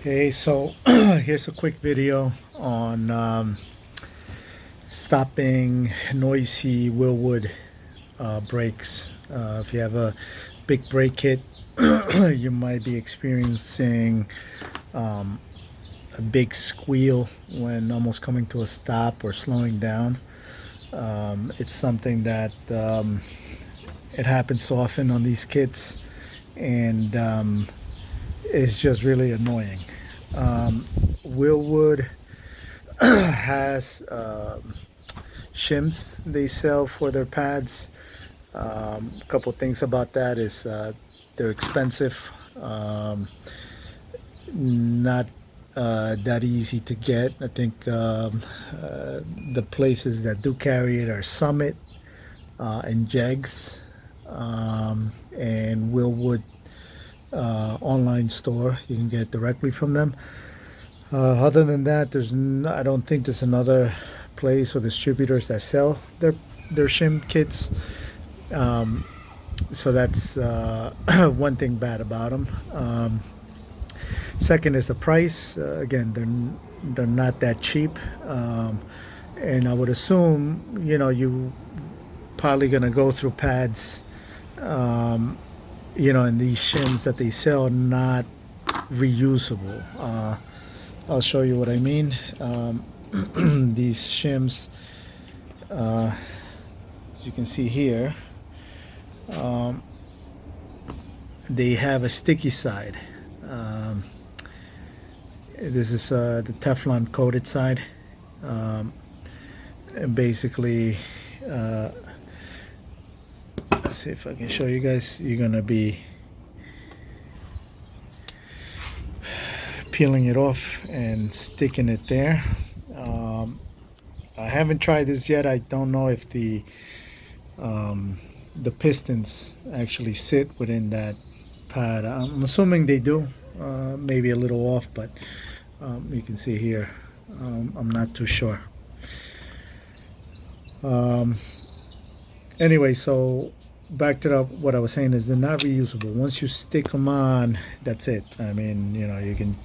Okay, so here's a quick video on stopping noisy Wilwood brakes. If you have a big brake kit, you might be experiencing a big squeal when almost coming to a stop or slowing down. It's something that it happens so often on these kits, and it's just really annoying. Wilwood has shims they sell for their pads. A couple things about that is they're expensive, not that easy to get. I think the places that do carry it are Summit and Jegs, and Wilwood online store. You can get it directly from them. Other than that, I don't think there's another place or distributors that sell their shim kits. So that's one thing bad about them. Second is the price. Again, they're not that cheap, and I would assume you probably gonna go through pads, and these shims that they sell are not reusable. I'll show you what I mean. These shims, as you can see here, they have a sticky side. This is the Teflon coated side. And basically, let's see if I can show you guys. You're gonna be peeling it off and sticking it there. I haven't tried this yet. I don't know if the pistons actually sit within that pad. I'm assuming they do, maybe a little off, but you can see here, I'm not too sure. Anyway, so back to what I was saying is they're not reusable. Once you stick them on, that's it. I mean, you can,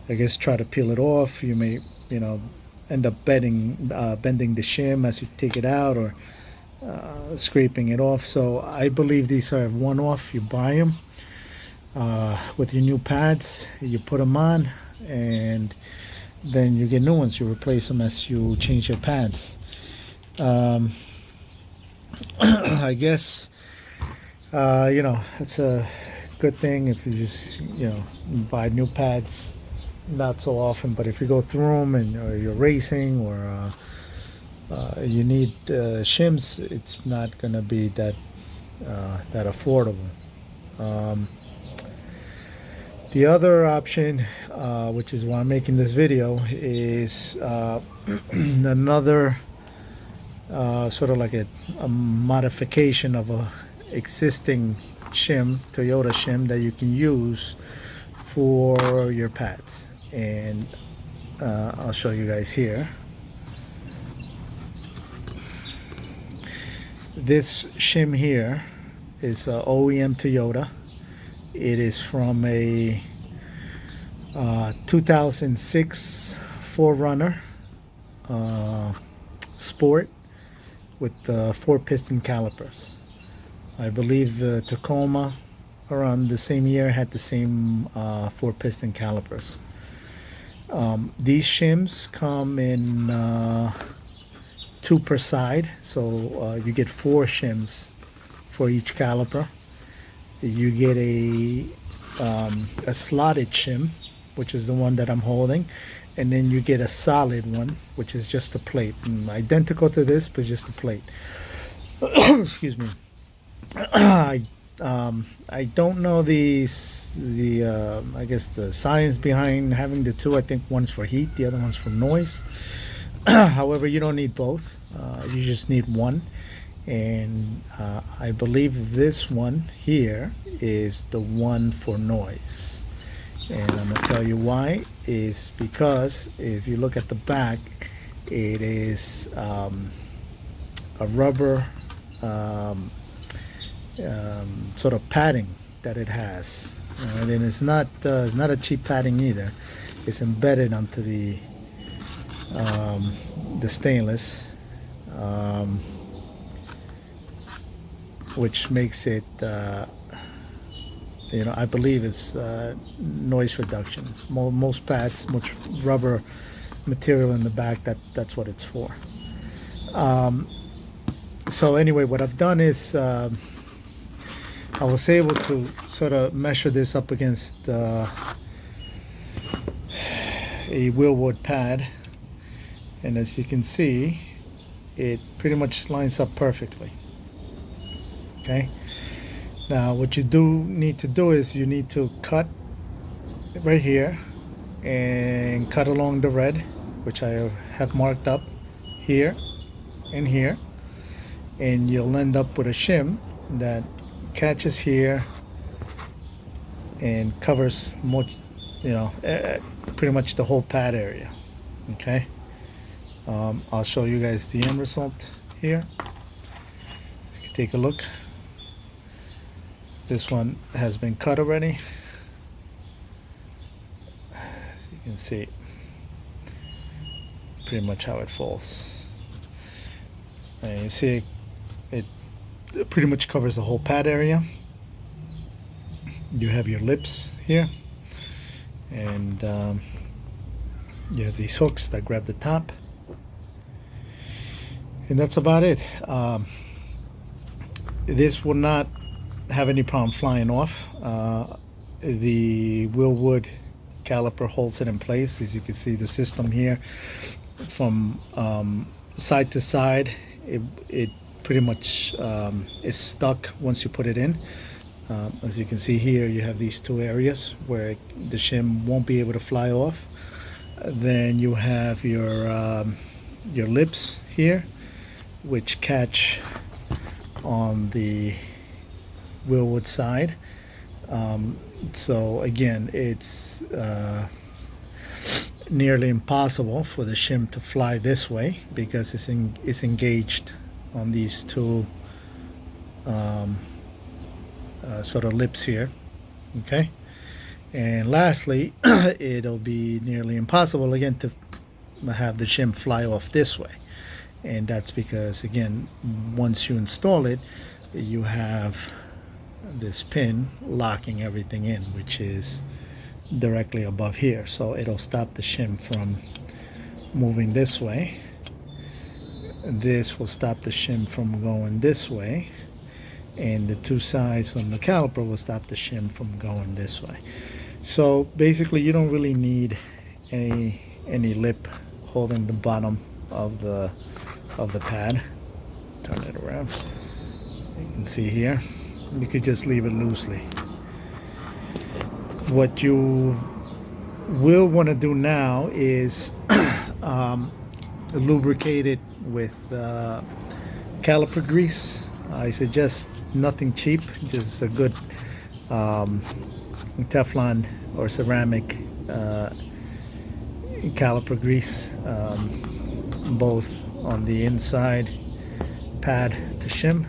I guess, try to peel it off. You may, end up bending the shim as you take it out, or scraping it off. So I believe these are one-off. You buy them with your new pads, you put them on, and then you get new ones. You replace them as you change your pads. I guess it's a good thing if you just buy new pads not so often, but if you go through them and or you're racing, or you need shims, it's not gonna be that affordable. The other option, which is why I'm making this video, is another sort of like a modification of a existing shim, Toyota shim, that you can use for your pads. And I'll show you guys here. This shim here is OEM Toyota. It is from a 2006 4Runner Sport with 4-piston calipers. I believe the Tacoma around the same year had the same 4-piston calipers. These shims come in 2 per side, so you get 4 shims for each caliper. You get a slotted shim, which is the one that I'm holding, and then you get a solid one, which is just a plate, identical to this, but just a plate. Excuse me. I don't know the I guess the science behind having the two. I think one's for heat, the other one's for noise. However, you don't need both. You just need one. And I believe this one here is the one for noise. And I'm gonna tell you why. Is because if you look at the back, it is a rubber sort of padding that it has, and it's not a cheap padding either. is embedded onto the stainless, which makes it, I believe it's noise reduction. Most pads, much rubber material in the back, that's what it's for. So anyway, what I've done is I was able to sort of measure this up against a Wilwood pad, and as you can see, it pretty much lines up perfectly. Okay, now what you do need to do is you need to cut right here and cut along the red, which I have marked up here and here, and you'll end up with a shim that catches here and covers much, pretty much the whole pad area. Okay, I'll show you guys the end result here. So you can take a look. This one has been cut already, so you can see pretty much how it falls. And you see it pretty much covers the whole pad area. You have your lips here, and you have these hooks that grab the top, and that's about it. This will not have any problem flying off. The Wilwood caliper holds it in place. As you can see, the system here from side to side, it pretty much is stuck once you put it in. As you can see here, you have these two areas where the shim won't be able to fly off. Then you have your lips here, which catch on the Wilwood side. So again, it's nearly impossible for the shim to fly this way because it's engaged on these two sort of lips here. Okay, and lastly, it'll be nearly impossible again to have the shim fly off this way, and that's because again, once you install it, you have this pin locking everything in, which is directly above here, so it'll stop the shim from moving this way. This will stop the shim from going this way, and the two sides on the caliper will stop the shim from going this way. So basically, you don't really need any lip holding the bottom of the pad. Turn it around. You can see here. You could just leave it loosely. What you will want to do now is lubricate it with caliper grease. I suggest nothing cheap, just a good Teflon or ceramic caliper grease, both on the inside pad to shim,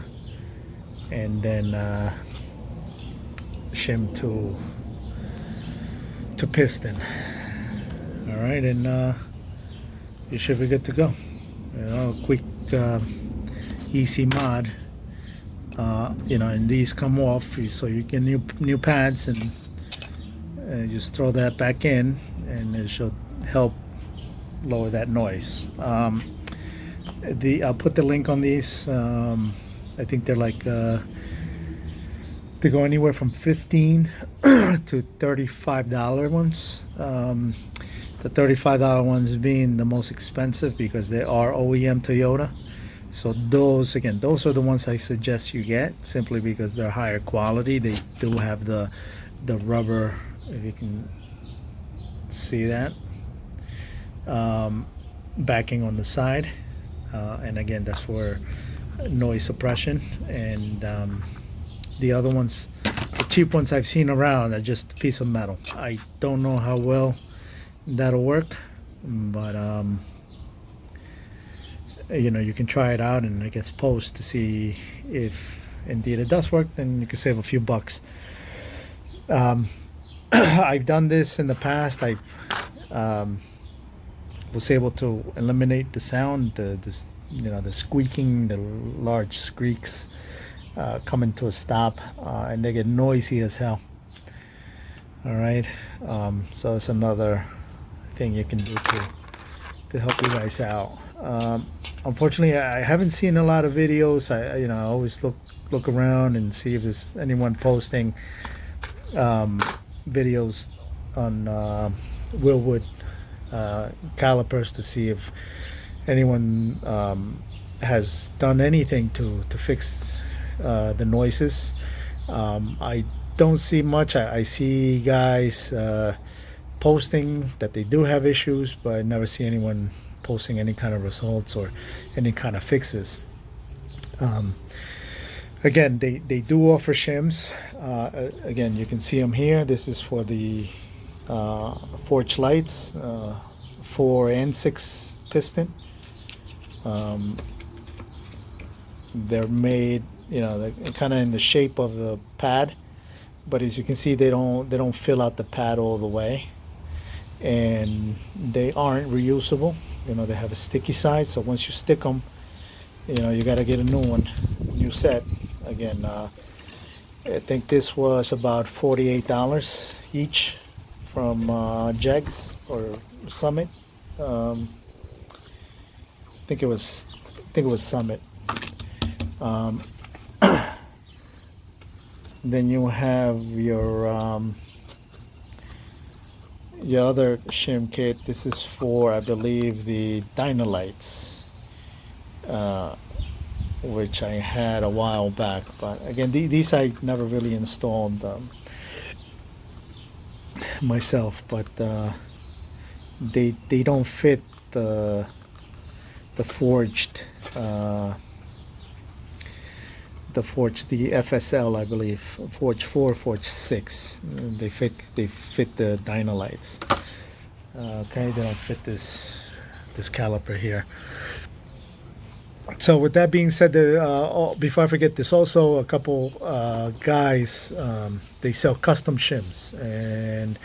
and then shim to piston. All right, and you should be good to go. Quick, easy mod. And these come off, so you get new pads, and just throw that back in, and it should help lower that noise. I'll put the link on these. I think they're like they go anywhere from $15 to $35 ones. The $35 ones being the most expensive because they are OEM Toyota. So those are the ones I suggest you get, simply because they're higher quality. They do have the rubber, if you can see that, backing on the side, and again, that's for noise suppression. And the other ones, the cheap ones I've seen around, are just a piece of metal. I don't know how well that'll work, but you can try it out and I guess post to see if indeed it does work. Then you can save a few bucks. I've done this in the past. Was able to eliminate the sound, the squeaking, the large squeaks coming to a stop, and they get noisy as hell. All right, so that's another thing you can do to help you guys out. Unfortunately, I haven't seen a lot of videos. I always look around and see if there's anyone posting videos on Wilwood calipers to see if anyone has done anything to fix the noises. I don't see much. I see guys posting that they do have issues, but I never see anyone posting any kind of results or any kind of fixes. Again, they do offer shims. Again, you can see them here. This is for the forge lights, 4 and 6 piston. They're made, they're kind of in the shape of the pad, but as you can see, they don't fill out the pad all the way, and they aren't reusable. They have a sticky side, so once you stick them, you got to get a new set. Again, I think this was about $48 each from Jegs or Summit. I think it was Summit. Then you have your other shim kit. This is for, I believe, the Dynalights, which I had a while back. But again, these I never really installed myself. But they don't fit the forged. The FSL, I believe, Forge 4, Forge 6. They fit the Dynalights. Okay, they don't fit this caliper here. So with that being said, before I forget, this also a couple guys, they sell custom shims, and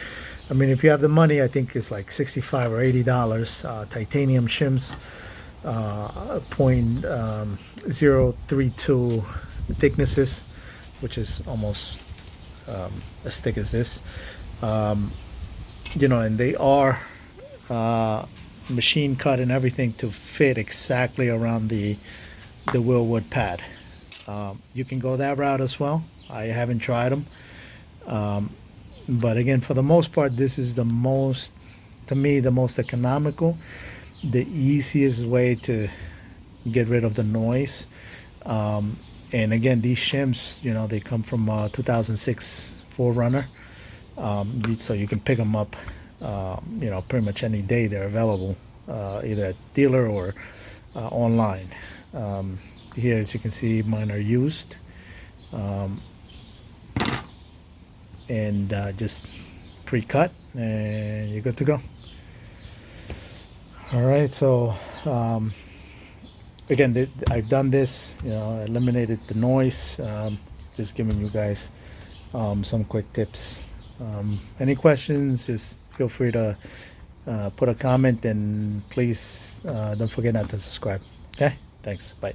I mean, if you have the money, I think it's like $65 or $80. Titanium shims, 0.032 thicknesses, which is almost as thick as this. And they are machine cut and everything to fit exactly around the Wilwood pad. You can go that route as well. I haven't tried them, but again, for the most part, this is to me, the most economical, the easiest way to get rid of the noise. And again, these shims, they come from 2006 4Runner, so you can pick them up, pretty much any day. They're available, either at dealer or online. Here, as you can see, mine are used, and just pre-cut, and you're good to go. All right, so again, I've done this, eliminated the noise, just giving you guys some quick tips. Any questions, just feel free to put a comment, and please don't forget not to subscribe. Okay, thanks, bye.